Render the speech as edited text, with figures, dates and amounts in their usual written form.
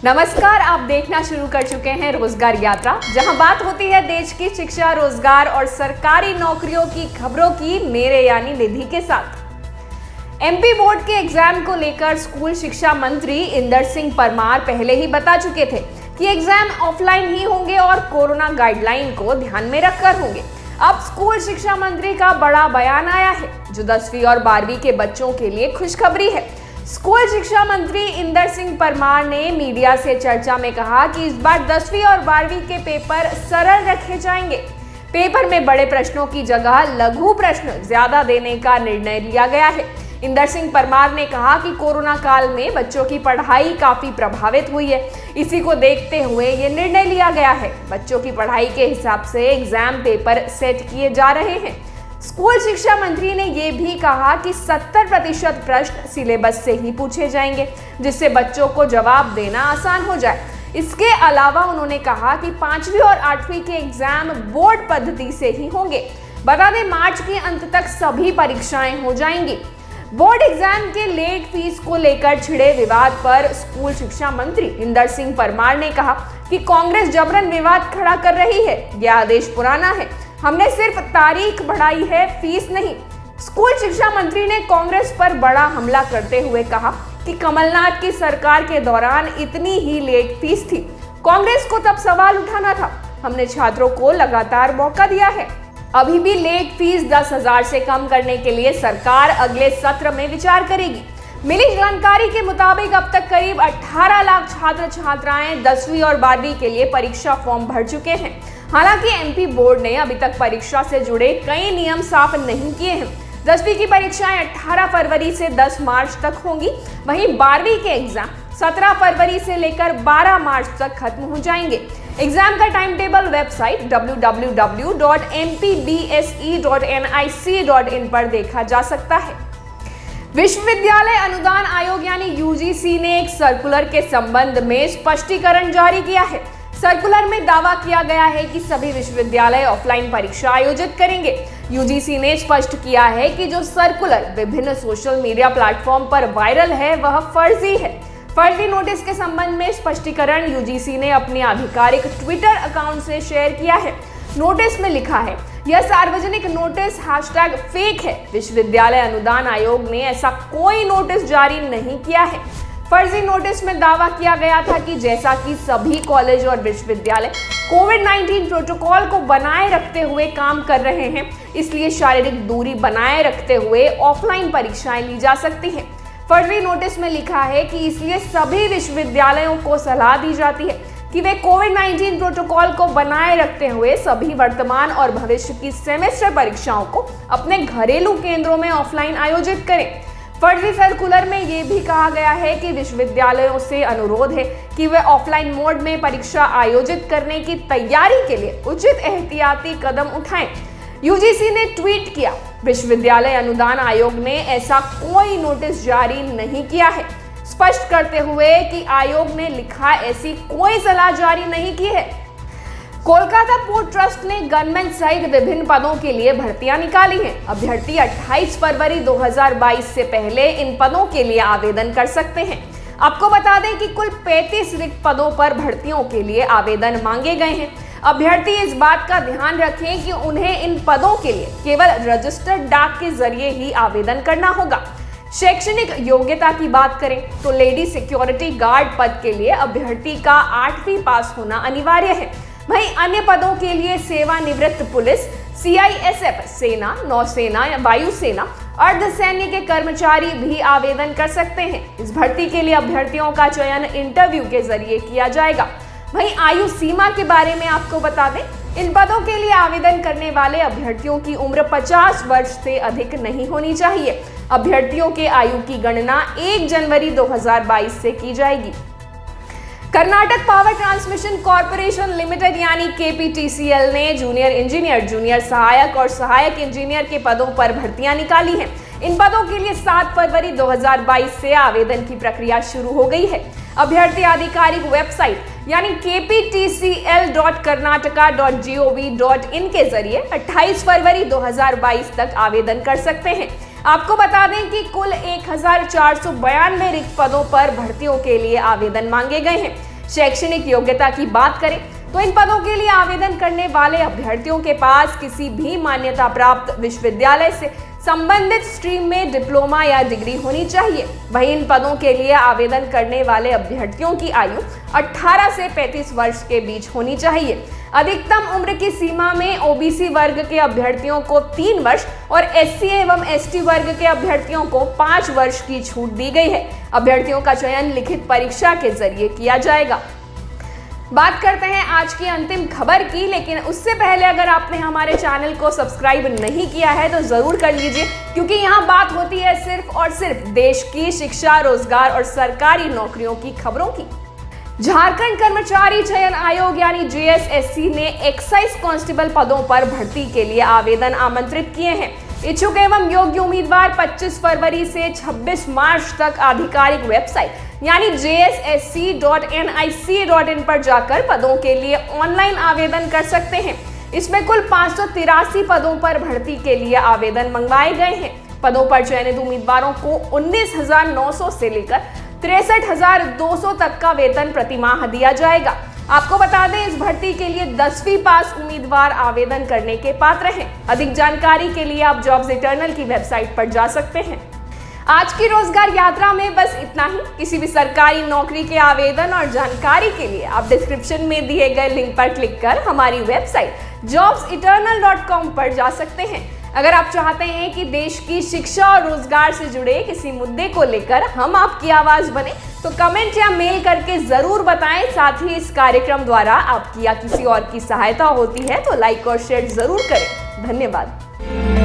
नमस्कार, आप देखना शुरू कर चुके हैं रोजगार यात्रा, जहां बात होती है देश की शिक्षा, रोजगार और सरकारी नौकरियों की खबरों की, मेरे यानी निधि के साथ। एमपी बोर्ड के एग्जाम को लेकर स्कूल शिक्षा मंत्री इंदर सिंह परमार पहले ही बता चुके थे कि एग्जाम ऑफलाइन ही होंगे और कोरोना गाइडलाइन को ध्यान में रखकर होंगे। अब स्कूल शिक्षा मंत्री का बड़ा बयान आया है, जो 10वीं और 12वीं के बच्चों के लिए खुशखबरी है। स्कूल शिक्षा मंत्री इंदर सिंह परमार ने मीडिया से चर्चा में कहा कि इस बार 10वीं और 12वीं के पेपर सरल रखे जाएंगे। पेपर में बड़े प्रश्नों की जगह लघु प्रश्न ज्यादा देने का निर्णय लिया गया है। इंदर सिंह परमार ने कहा कि कोरोना काल में बच्चों की पढ़ाई काफी प्रभावित हुई है, इसी को देखते हुए ये निर्णय लिया गया है। बच्चों की पढ़ाई के हिसाब से एग्जाम पेपर सेट किए जा रहे हैं। स्कूल शिक्षा मंत्री ने यह भी कहा कि 70% प्रश्न सिलेबस से ही पूछे जाएंगे, जिससे बच्चों को जवाब देना आसान हो जाए। इसके अलावा उन्होंने कहा कि 5वीं और 8वीं के एग्जाम बोर्ड पद्धति से ही होंगे। बता दें, मार्च के अंत तक सभी परीक्षाएं हो जाएंगी। बोर्ड एग्जाम के लेट फीस को लेकर छिड़े विवाद पर स्कूल शिक्षा मंत्री इंदर सिंह परमार ने कहा कि कांग्रेस जबरन विवाद खड़ा कर रही है। यह आदेश पुराना है, हमने सिर्फ तारीख बढ़ाई है, फीस नहीं। स्कूल शिक्षा मंत्री ने कांग्रेस पर बड़ा हमला करते हुए कहा कि कमलनाथ की सरकार के दौरान इतनी ही लेट फीस थी, कांग्रेस को तब सवाल उठाना था। हमने छात्रों को लगातार मौका दिया है। अभी भी लेट फीस 10,000 से कम करने के लिए सरकार अगले सत्र में विचार करेगी। मिली जानकारी के मुताबिक अब तक करीब 18 लाख छात्र छात्राएं 10वीं और 12वीं के लिए परीक्षा फॉर्म भर चुके हैं। हालांकि एमपी बोर्ड ने अभी तक परीक्षा से जुड़े कई नियम साफ नहीं किए हैं। 10वीं की परीक्षाएं 18 फरवरी से 10 मार्च तक होंगी, वहीं 12वीं के एग्जाम 17 फरवरी से लेकर 12 मार्च तक खत्म हो जाएंगे। एग्जाम का टाइम टेबल वेबसाइट www.mpbse.nic.in पर देखा जा सकता है। विश्वविद्यालय अनुदान आयोग यानी यूजीसी ने एक सर्कुलर के संबंध में स्पष्टीकरण जारी किया है। सर्कुलर में दावा किया गया है कि सभी विश्वविद्यालय ऑफलाइन परीक्षा आयोजित करेंगे। यूजीसी ने स्पष्ट किया है कि जो सर्कुलर विभिन्न सोशल मीडिया प्लेटफॉर्म पर वायरल है, वह फर्जी है। फर्जी नोटिस के संबंध में स्पष्टीकरण यूजीसी ने अपने आधिकारिक ट्विटर अकाउंट से शेयर किया है। नोटिस में लिखा है, यह सार्वजनिक नोटिस #फेक है। विश्वविद्यालय अनुदान आयोग ने ऐसा कोई नोटिस जारी नहीं किया है। फर्जी नोटिस में दावा किया गया था कि जैसा कि सभी कॉलेज और विश्वविद्यालय कोविड-19 प्रोटोकॉल को बनाए रखते हुए काम कर रहे हैं, इसलिए शारीरिक दूरी बनाए रखते हुए ऑफलाइन परीक्षाएं ली जा सकती हैं। फर्जी नोटिस में लिखा है कि इसलिए सभी विश्वविद्यालयों को सलाह दी जाती है कि वे कोविड-19 प्रोटोकॉल को बनाए रखते हुए सभी वर्तमान और भविष्य की सेमेस्टर परीक्षाओं को अपने घरेलू केंद्रों में ऑफलाइन आयोजित करें। फर्जी सर्कुलर में यह भी कहा गया है कि विश्वविद्यालयों से अनुरोध है कि वे ऑफलाइन मोड में परीक्षा आयोजित करने की तैयारी के लिए उचित एहतियाती कदम उठाएं। यूजीसी ने ट्वीट किया, विश्वविद्यालय अनुदान आयोग ने ऐसा कोई नोटिस जारी नहीं किया है, स्पष्ट करते हुए कि आयोग ने लिखा ऐसी कोई सलाह जारी नहीं की है। कोलकाता पोर्ट ट्रस्ट ने गनमैन सहित विभिन्न पदों के लिए भर्तियां निकाली हैं। अभ्यर्थी 28 फरवरी 2022 से पहले इन पदों के लिए आवेदन कर सकते हैं। आपको बता दें कि कुल 35 रिक्त पदों पर भर्तियों के लिए आवेदन मांगे गए हैं। अभ्यर्थी इस बात का ध्यान रखें कि उन्हें इन पदों के लिए केवल रजिस्टर्ड डाक के जरिए ही आवेदन करना होगा। शैक्षणिक योग्यता की बात करें तो लेडी सिक्योरिटी गार्ड पद के लिए अभ्यर्थी का 8वीं पास होना अनिवार्य है। वहीं अन्य पदों के लिए सेवानिवृत्त पुलिस, सीआईएसएफ, सेना, नौसेना या वायुसेना, अर्धसैनिक कर्मचारी भी आवेदन कर सकते हैं। इस भर्ती के लिए अभ्यर्थियों का चयन इंटरव्यू के जरिए किया जाएगा। वहीं आयु सीमा के बारे में आपको बता दें, इन पदों के लिए आवेदन करने वाले अभ्यर्थियों की उम्र 50 वर्ष से अधिक नहीं होनी चाहिए। अभ्यर्थियों के आयु की गणना 1 जनवरी 2022 से की जाएगी। Karnataka power transmission corporation limited यानी केपीटीसीएल ने जूनियर इंजीनियर, जूनियर सहायक और सहायक इंजीनियर के पदों पर भर्तियां निकाली हैं। इन पदों के लिए 7 फरवरी 2022 से आवेदन की प्रक्रिया शुरू हो गई है। अभ्यर्थी आधिकारिक वेबसाइट यानी kptcl.karnataka.gov.in के जरिए 28 फरवरी 2022 तक आवेदन कर सकते हैं। आपको बता दें कि कुल 1492 रिक्त पदों पर भर्तियों के लिए आवेदन मांगे गए हैं। शैक्षणिक योग्यता की बात करें तो इन पदों के लिए आवेदन करने वाले अभ्यर्थियों के पास किसी भी मान्यता प्राप्त विश्वविद्यालय से संबंधित स्ट्रीम में डिप्लोमा या डिग्री होनी चाहिए। वहीं इन पदों के लिए आवेदन करने वाले अभ्यर्थियों की आयु 18 से 35 वर्ष के बीच होनी चाहिए। अधिकतम उम्र की सीमा में ओबीसी वर्ग के अभ्यर्थियों को 3 वर्ष और एससी एवं एसटी वर्ग के अभ्यर्थियों को 5 वर्ष की छूट दी गई है। अभ्यर्थियों का चयन लिखित परीक्षा के जरिए किया जाएगा। बात करते हैं आज की अंतिम खबर की, लेकिन उससे पहले अगर आपने हमारे चैनल को सब्सक्राइब नहीं किया है तो जरूर कर लीजिए, क्योंकि यहाँ बात होती है सिर्फ और सिर्फ देश की शिक्षा, रोजगार और सरकारी नौकरियों की खबरों की। झारखंड कर्मचारी चयन आयोग यानी जेएसएससी ने एक्साइज कांस्टेबल पदों पर भर्ती के लिए आवेदन आमंत्रित किए हैं। इच्छुक एवं योग्य उम्मीदवार 25 फरवरी से 26 मार्च तक आधिकारिक वेबसाइट यानी jssc.nic.in पर जाकर पदों के लिए ऑनलाइन आवेदन कर सकते हैं। इसमें कुल 583 पदों पर भर्ती के लिए आवेदन मंगवाए गए हैं। पदों पर चयनित उम्मीदवारों को 19,900 से लेकर 63,200 तक का वेतन प्रतिमाह दिया जाएगा। आपको बता दें, इस भर्ती के लिए 10वीं पास उम्मीदवार आवेदन करने के पात्र हैं। अधिक जानकारी के लिए आप जॉब्स इटर्नल की वेबसाइट पर जा सकते हैं। आज की रोजगार यात्रा में बस इतना ही। किसी भी सरकारी नौकरी के आवेदन और जानकारी के लिए आप डिस्क्रिप्शन में दिए गए लिंक पर क्लिक कर हमारी वेबसाइट jobseternal.com पर जा सकते हैं। अगर आप चाहते हैं कि देश की शिक्षा और रोजगार से जुड़े किसी मुद्दे को लेकर हम आपकी आवाज बने तो कमेंट या मेल करके जरूर बताएं। साथ ही इस कार्यक्रम द्वारा आपकी या किसी और की सहायता होती है तो लाइक और शेयर जरूर करें। धन्यवाद।